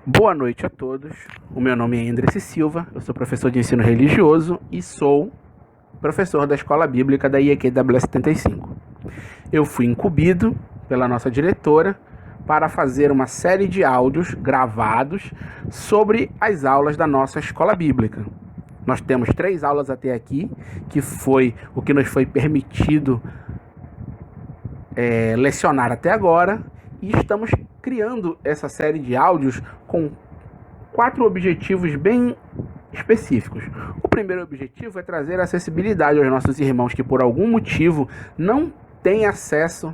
Boa noite a todos. O meu nome é André Silva, eu sou professor de ensino religioso e sou professor da Escola Bíblica da IEQW 75. Eu fui incumbido pela nossa diretora para fazer uma série de áudios gravados sobre as aulas da nossa Escola Bíblica. Nós temos 3 aulas até aqui, que foi o que nos foi permitido lecionar até agora, e estamos criando essa série de áudios com 4 objetivos bem específicos. O primeiro objetivo é trazer acessibilidade aos nossos irmãos que por algum motivo não têm acesso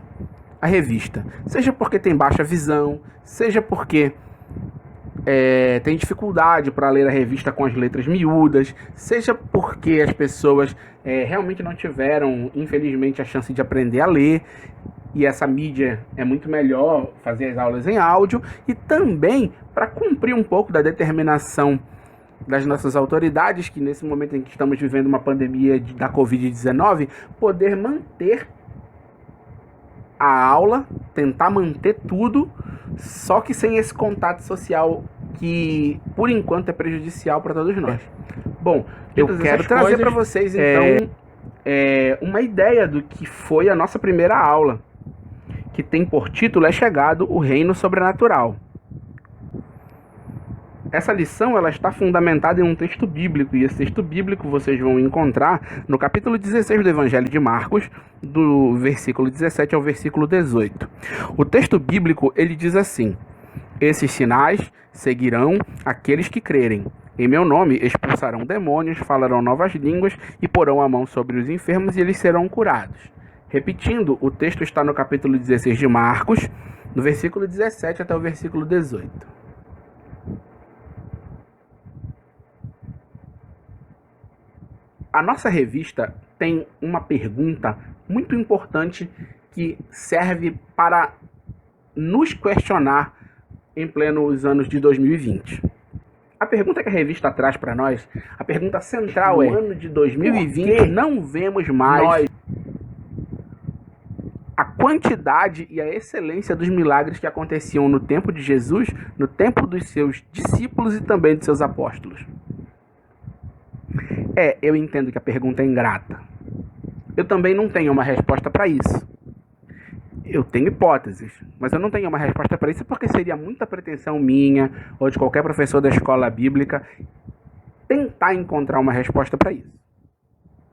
à revista, seja porque tem baixa visão, seja porque tem dificuldade para ler a revista com as letras miúdas, seja porque as pessoas realmente não tiveram, infelizmente, a chance de aprender a ler, e essa mídia é muito melhor fazer as aulas em áudio, e também para cumprir um pouco da determinação das nossas autoridades, que nesse momento em que estamos vivendo uma pandemia da Covid-19, poder manter a aula, tentar manter tudo, só que sem esse contato social que, por enquanto, é prejudicial para todos nós. Bom, eu quero trazer para vocês, então, uma ideia do que foi a nossa primeira aula, que tem por título É Chegado o Reino Sobrenatural. Essa lição ela está fundamentada em um texto bíblico, e esse texto bíblico vocês vão encontrar no capítulo 16 do Evangelho de Marcos, do versículo 17 ao versículo 18. O texto bíblico ele diz assim: esses sinais seguirão aqueles que crerem. Em meu nome expulsarão demônios, falarão novas línguas e porão a mão sobre os enfermos e eles serão curados. Repetindo, o texto está no capítulo 16 de Marcos, do versículo 17 até o versículo 18. A nossa revista tem uma pergunta muito importante que serve para nos questionar em plenos anos de 2020. A pergunta que a revista traz para nós, a pergunta central é: no ano de 2020 não vemos mais a quantidade e a excelência dos milagres que aconteciam no tempo de Jesus, no tempo dos seus discípulos e também dos seus apóstolos. Eu entendo que a pergunta é ingrata. Eu também não tenho uma resposta para isso. Eu tenho hipóteses, mas eu não tenho uma resposta para isso porque seria muita pretensão minha ou de qualquer professor da escola bíblica tentar encontrar uma resposta para isso.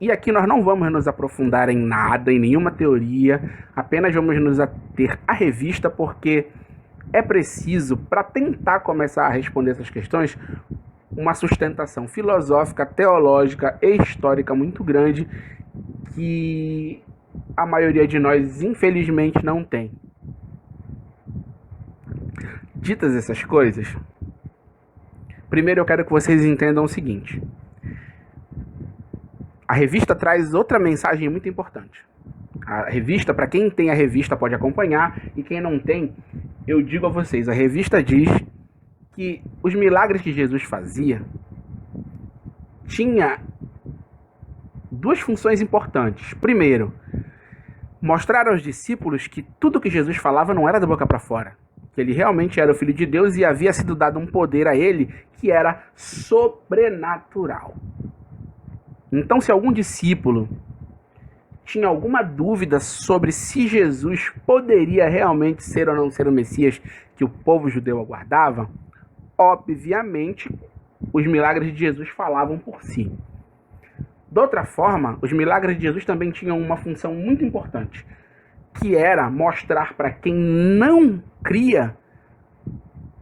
E aqui nós não vamos nos aprofundar em nada, em nenhuma teoria, apenas vamos nos ater à revista porque é preciso, para tentar começar a responder essas questões, uma sustentação filosófica, teológica e histórica muito grande que a maioria de nós, infelizmente, não tem. Ditas essas coisas, primeiro eu quero que vocês entendam o seguinte: a revista traz outra mensagem muito importante. A revista, para quem tem a revista pode acompanhar, e quem não tem, eu digo a vocês, a revista diz que os milagres que Jesus fazia tinha 2 funções importantes. Primeiro, mostrar aos discípulos que tudo que Jesus falava não era da boca para fora, que ele realmente era o Filho de Deus e havia sido dado um poder a ele que era sobrenatural. Então, se algum discípulo tinha alguma dúvida sobre se Jesus poderia realmente ser ou não ser o Messias que o povo judeu aguardava, obviamente, os milagres de Jesus falavam por si. De outra forma, os milagres de Jesus também tinham uma função muito importante, que era mostrar para quem não cria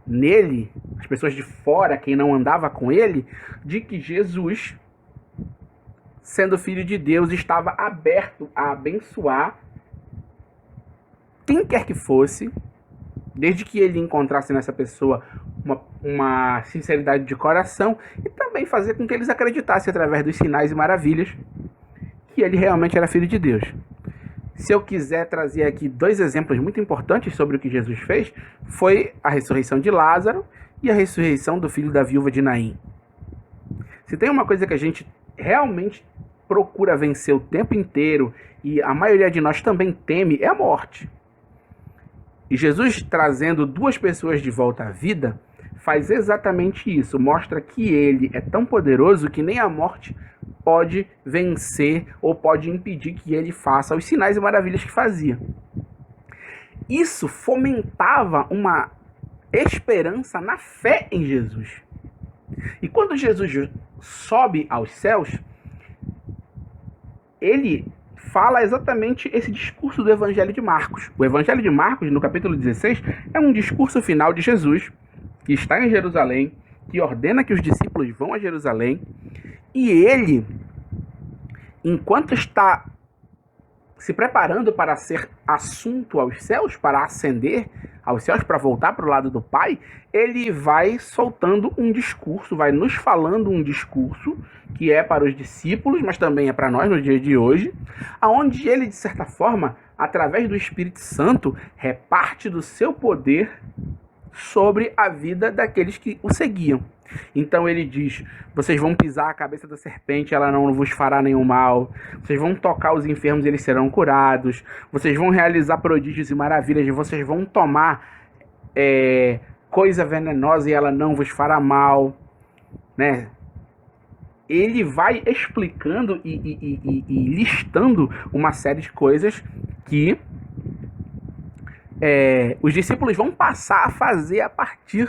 nele, as pessoas de fora, quem não andava com ele, de que Jesus, sendo Filho de Deus, estava aberto a abençoar quem quer que fosse, desde que ele encontrasse nessa pessoa uma sinceridade de coração, e também fazer com que eles acreditassem através dos sinais e maravilhas que ele realmente era Filho de Deus. Se eu quiser trazer aqui 2 exemplos muito importantes sobre o que Jesus fez, foi a ressurreição de Lázaro e a ressurreição do filho da viúva de Naim. Se tem uma coisa que a gente realmente procura vencer o tempo inteiro, e a maioria de nós também teme, é a morte. E Jesus trazendo 2 pessoas de volta à vida faz exatamente isso. Mostra que ele é tão poderoso que nem a morte pode vencer ou pode impedir que ele faça os sinais e maravilhas que fazia. Isso fomentava uma esperança na fé em Jesus. E quando Jesus sobe aos céus, ele fala exatamente esse discurso do Evangelho de Marcos. O Evangelho de Marcos, no capítulo 16, é um discurso final de Jesus, que está em Jerusalém, que ordena que os discípulos vão a Jerusalém, e ele, enquanto está se preparando para ser assunto aos céus, para ascender aos céus, para voltar para o lado do Pai, ele vai soltando um discurso, vai nos falando um discurso que é para os discípulos, mas também é para nós no dia de hoje, aonde ele, de certa forma, através do Espírito Santo, reparte do seu poder sobre a vida daqueles que o seguiam. Então ele diz: vocês vão pisar a cabeça da serpente, ela não vos fará nenhum mal. Vocês vão tocar os enfermos, eles serão curados. Vocês vão realizar prodígios e maravilhas. Vocês vão tomar coisa venenosa e ela não vos fará mal, né? Ele vai explicando e listando uma série de coisas que os discípulos vão passar a fazer a partir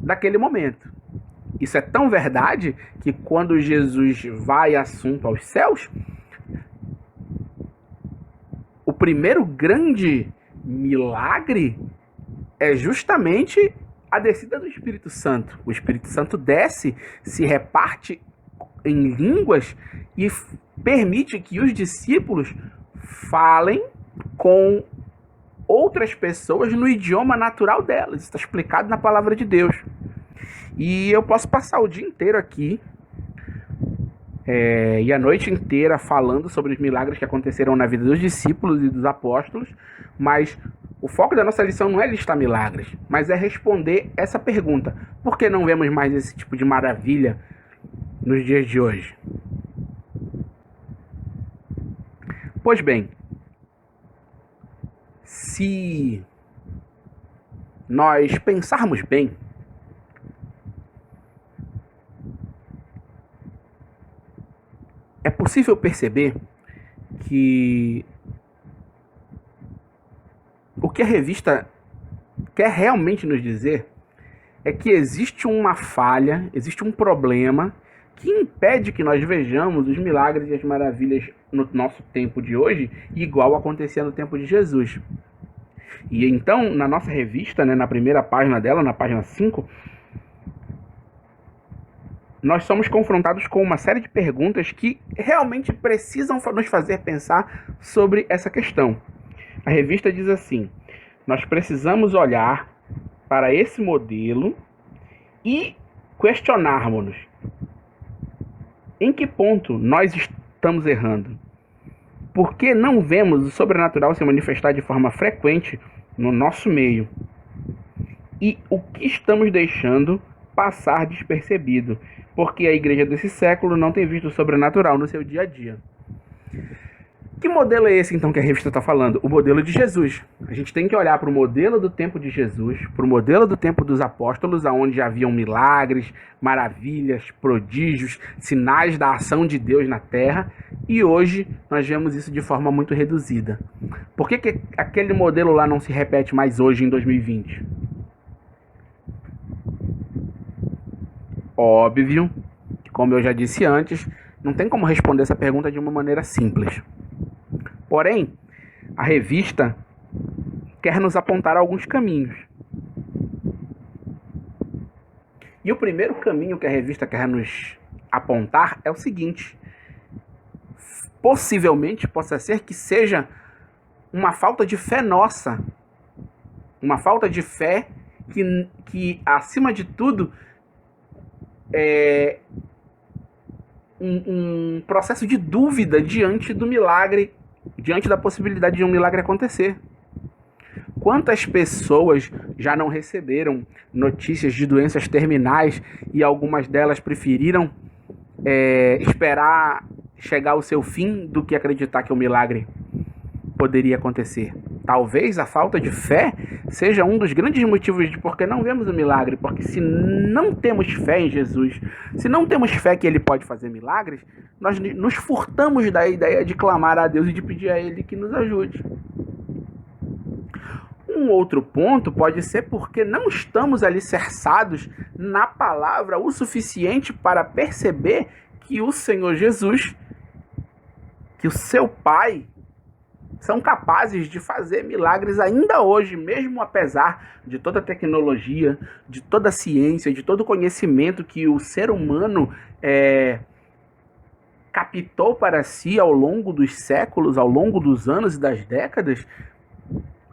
daquele momento. Isso é tão verdade que quando Jesus vai assunto aos céus, o primeiro grande milagre é justamente a descida do Espírito Santo. O Espírito Santo desce, se reparte em línguas e permite que os discípulos falem com outras pessoas no idioma natural delas. Isso está explicado na palavra de Deus. E eu posso passar o dia inteiro aqui e a noite inteira falando sobre os milagres que aconteceram na vida dos discípulos e dos apóstolos, mas o foco da nossa lição não é listar milagres, mas é responder essa pergunta: por que não vemos mais esse tipo de maravilha nos dias de hoje? Pois bem, se nós pensarmos bem, é possível perceber que o que a revista quer realmente nos dizer é que existe uma falha, existe um problema que impede que nós vejamos os milagres e as maravilhas no nosso tempo de hoje, igual acontecia no tempo de Jesus. E então, na nossa revista, na primeira página dela, na página 5, nós somos confrontados com uma série de perguntas que realmente precisam nos fazer pensar sobre essa questão. A revista diz assim: nós precisamos olhar para esse modelo e questionarmos-nos em que ponto nós estamos errando. Por que não vemos o sobrenatural se manifestar de forma frequente no nosso meio? E o que estamos deixando passar despercebido? Porque a igreja desse século não tem visto o sobrenatural no seu dia a dia. Que modelo é esse, então, que a revista está falando? O modelo de Jesus. A gente tem que olhar para o modelo do tempo de Jesus, para o modelo do tempo dos apóstolos, onde haviam milagres, maravilhas, prodígios, sinais da ação de Deus na terra, e hoje nós vemos isso de forma muito reduzida. Por que aquele modelo lá não se repete mais hoje, em 2020? Óbvio que, como eu já disse antes, não tem como responder essa pergunta de uma maneira simples. Porém, a revista quer nos apontar alguns caminhos. E o primeiro caminho que a revista quer nos apontar é o seguinte: possivelmente possa ser que seja uma falta de fé nossa, uma falta de fé que acima de tudo, é um processo de dúvida diante do milagre, diante da possibilidade de um milagre acontecer. Quantas pessoas já não receberam notícias de doenças terminais e algumas delas preferiram esperar chegar ao seu fim do que acreditar que o milagre poderia acontecer? Talvez a falta de fé seja um dos grandes motivos de por que não vemos o milagre, porque se não temos fé em Jesus, se não temos fé que Ele pode fazer milagres, nós nos furtamos da ideia de clamar a Deus e de pedir a Ele que nos ajude. Um outro ponto pode ser porque não estamos alicerçados na palavra o suficiente para perceber que o Senhor Jesus, que o seu Pai, são capazes de fazer milagres ainda hoje, mesmo apesar de toda a tecnologia, de toda a ciência, de todo o conhecimento que o ser humano captou para si ao longo dos séculos, ao longo dos anos e das décadas.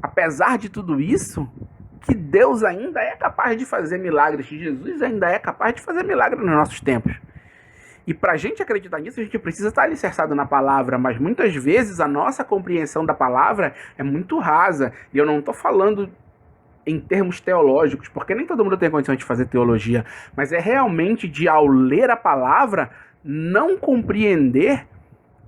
Apesar de tudo isso, que Deus ainda é capaz de fazer milagres, que Jesus ainda é capaz de fazer milagres nos nossos tempos. E para a gente acreditar nisso, a gente precisa estar alicerçado na palavra, mas muitas vezes a nossa compreensão da palavra é muito rasa. E eu não estou falando em termos teológicos, porque nem todo mundo tem condição de fazer teologia, mas é realmente de, ao ler a palavra, não compreender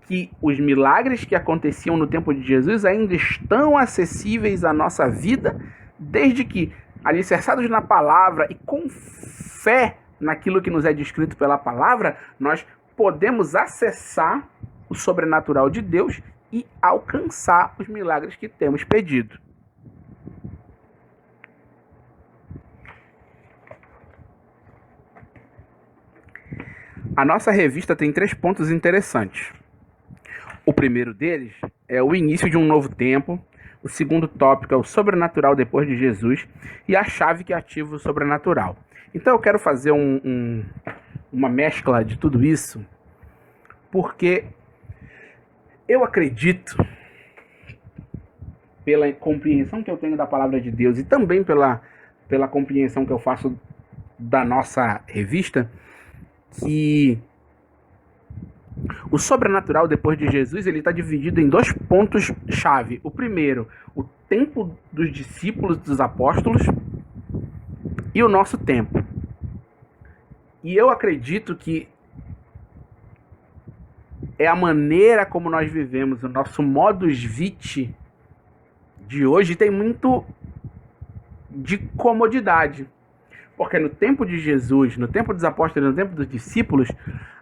que os milagres que aconteciam no tempo de Jesus ainda estão acessíveis à nossa vida, desde que, alicerçados na palavra e com fé naquilo que nos é descrito pela palavra, nós podemos acessar o sobrenatural de Deus e alcançar os milagres que temos pedido. A nossa revista tem 3 pontos interessantes. O primeiro deles é o início de um novo tempo. O segundo tópico é o sobrenatural depois de Jesus e a chave que ativa o sobrenatural. Então eu quero fazer uma mescla de tudo isso, porque eu acredito, pela compreensão que eu tenho da palavra de Deus e também pela compreensão que eu faço da nossa revista, que o sobrenatural depois de Jesus ele está dividido em 2 pontos-chave. O primeiro, o tempo dos discípulos, dos apóstolos, e o nosso tempo. E eu acredito que é a maneira como nós vivemos, o nosso modus vitae de hoje tem muito de comodidade. Porque no tempo de Jesus, no tempo dos apóstolos, no tempo dos discípulos,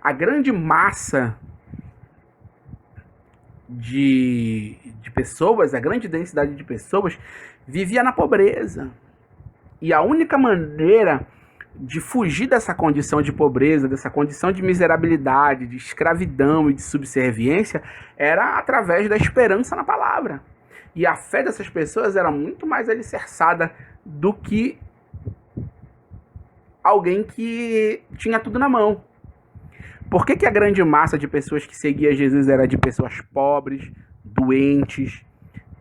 a grande massa de pessoas, a grande densidade de pessoas, vivia na pobreza. E a única maneira de fugir dessa condição de pobreza, dessa condição de miserabilidade, de escravidão e de subserviência, era através da esperança na palavra. E a fé dessas pessoas era muito mais alicerçada do que alguém que tinha tudo na mão. Por que a grande massa de pessoas que seguia Jesus era de pessoas pobres, doentes,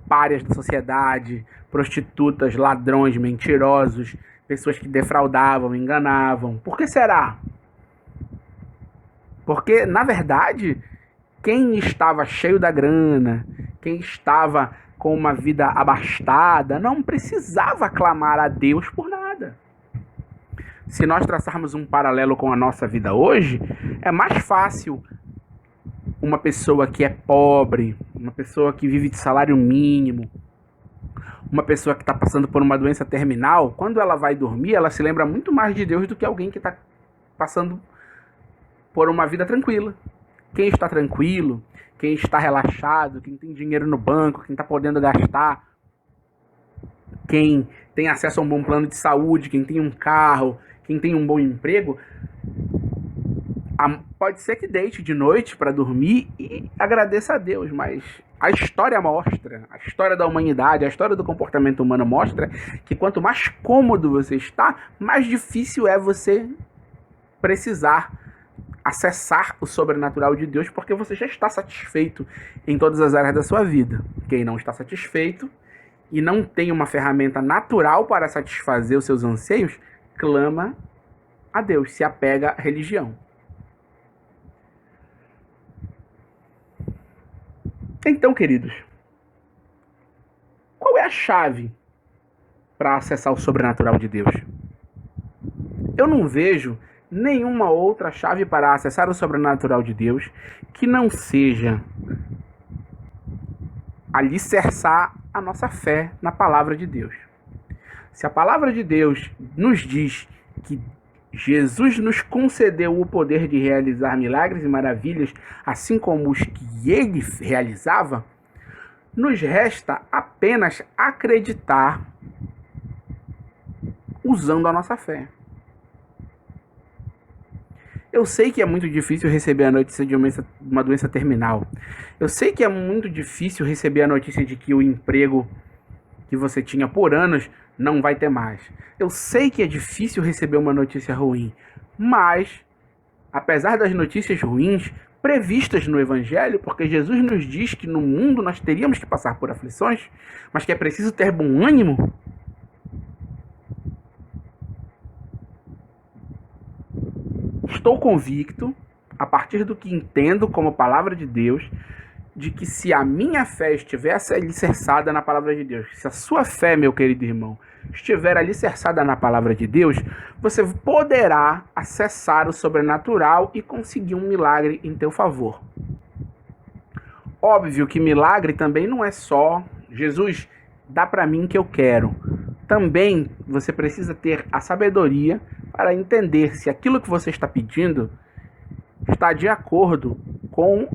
párias da sociedade, prostitutas, ladrões, mentirosos, pessoas que defraudavam, enganavam? Por que será? Porque, na verdade, quem estava cheio da grana, quem estava com uma vida abastada, não precisava clamar a Deus por nada. Se nós traçarmos um paralelo com a nossa vida hoje, é mais fácil uma pessoa que é pobre, uma pessoa que vive de salário mínimo, uma pessoa que está passando por uma doença terminal, quando ela vai dormir, ela se lembra muito mais de Deus do que alguém que está passando por uma vida tranquila. Quem está tranquilo, quem está relaxado, quem tem dinheiro no banco, quem está podendo gastar, quem tem acesso a um bom plano de saúde, quem tem um carro, quem tem um bom emprego, pode ser que deite de noite para dormir e agradeça a Deus, mas a história mostra, a história da humanidade, a história do comportamento humano mostra que quanto mais cômodo você está, mais difícil é você precisar acessar o sobrenatural de Deus, porque você já está satisfeito em todas as áreas da sua vida. Quem não está satisfeito e não tem uma ferramenta natural para satisfazer os seus anseios, clama a Deus, se apega à religião. Então, queridos, qual é a chave para acessar o sobrenatural de Deus? Eu não vejo nenhuma outra chave para acessar o sobrenatural de Deus que não seja alicerçar a nossa fé na palavra de Deus. Se a palavra de Deus nos diz que Jesus nos concedeu o poder de realizar milagres e maravilhas, assim como os que ele realizava, nos resta apenas acreditar usando a nossa fé. Eu sei que é muito difícil receber a notícia de uma doença terminal. Eu sei que é muito difícil receber a notícia de que o emprego que você tinha por anos não vai ter mais. Eu sei que é difícil receber uma notícia ruim, mas, apesar das notícias ruins previstas no Evangelho, porque Jesus nos diz que no mundo nós teríamos que passar por aflições, mas que é preciso ter bom ânimo, estou convicto, a partir do que entendo como palavra de Deus, de que se a minha fé estiver alicerçada na palavra de Deus, se a sua fé, meu querido irmão, estiver alicerçada na palavra de Deus, você poderá acessar o sobrenatural e conseguir um milagre em teu favor. Óbvio que milagre também não é só Jesus, dá para mim que eu quero. Também você precisa ter a sabedoria para entender se aquilo que você está pedindo está de acordo com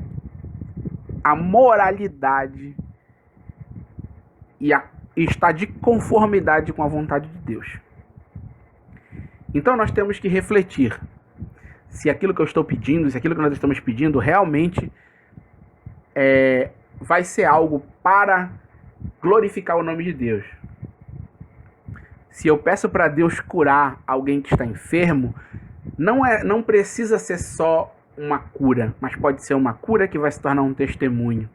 a moralidade e está de conformidade com a vontade de Deus. Então nós temos que refletir se aquilo que eu estou pedindo, se aquilo que nós estamos pedindo realmente vai ser algo para glorificar o nome de Deus. Se eu peço para Deus curar alguém que está enfermo, não precisa ser só uma cura, mas pode ser uma cura que vai se tornar um testemunho.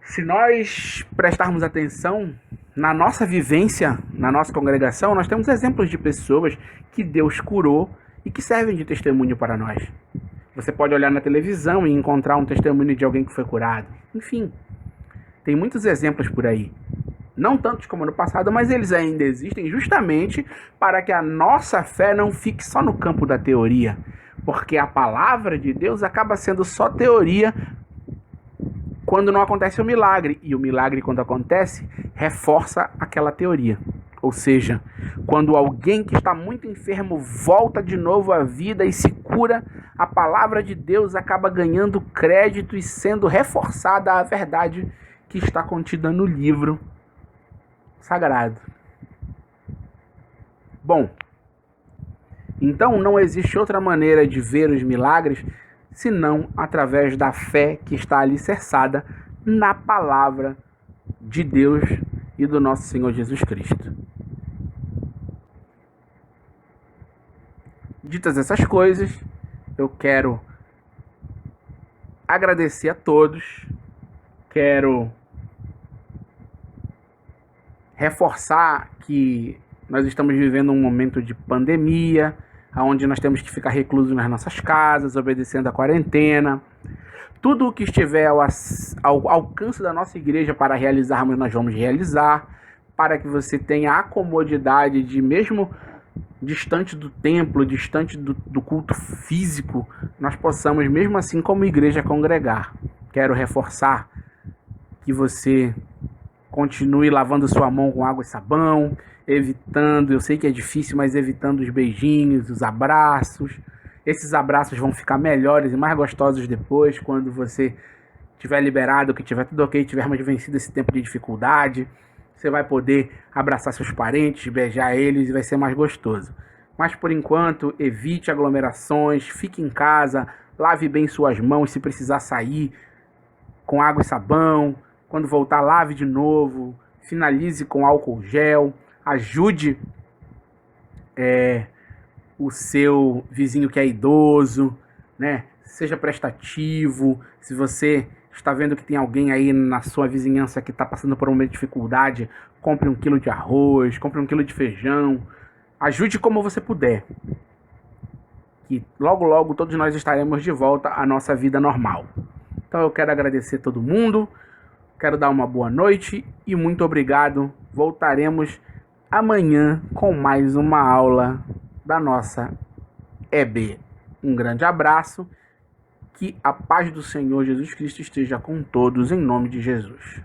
Se nós prestarmos atenção na nossa vivência, na nossa congregação, nós temos exemplos de pessoas que Deus curou e que servem de testemunho para nós. Você pode olhar na televisão e encontrar um testemunho de alguém que foi curado. Enfim, tem muitos exemplos por aí. Não tantos como no passado, mas eles ainda existem justamente para que a nossa fé não fique só no campo da teoria. Porque a palavra de Deus acaba sendo só teoria quando não acontece o milagre. E o milagre, quando acontece, reforça aquela teoria. Ou seja, quando alguém que está muito enfermo volta de novo à vida e se cura, a palavra de Deus acaba ganhando crédito e sendo reforçada a verdade que está contida no livro sagrado. Bom, então não existe outra maneira de ver os milagres senão através da fé que está alicerçada na palavra de Deus e do nosso Senhor Jesus Cristo. Ditas essas coisas, eu quero agradecer a todos, quero reforçar que nós estamos vivendo um momento de pandemia, onde nós temos que ficar reclusos nas nossas casas, obedecendo a quarentena. Tudo o que estiver ao alcance da nossa igreja para realizarmos, nós vamos realizar, para que você tenha a comodidade de, mesmo distante do templo, distante do culto físico, nós possamos, mesmo assim, como igreja, congregar. Quero reforçar que você continue lavando sua mão com água e sabão, evitando, eu sei que é difícil, mas evitando os beijinhos, os abraços. Esses abraços vão ficar melhores e mais gostosos depois, quando você estiver liberado, que tiver tudo ok, tivermos vencido esse tempo de dificuldade. Você vai poder abraçar seus parentes, beijar eles e vai ser mais gostoso. Mas por enquanto, evite aglomerações, fique em casa, lave bem suas mãos se precisar sair com água e sabão. Quando voltar, lave de novo, finalize com álcool gel, ajude o seu vizinho que é idoso, né? Seja prestativo. Se você está vendo que tem alguém aí na sua vizinhança que está passando por uma momento de dificuldade, compre 1 quilo de arroz, compre 1 quilo de feijão, ajude como você puder. Que logo, logo todos nós estaremos de volta à nossa vida normal. Então eu quero agradecer a todo mundo. Quero dar uma boa noite e muito obrigado. Voltaremos amanhã com mais uma aula da nossa EB. Um grande abraço. Que a paz do Senhor Jesus Cristo esteja com todos em nome de Jesus.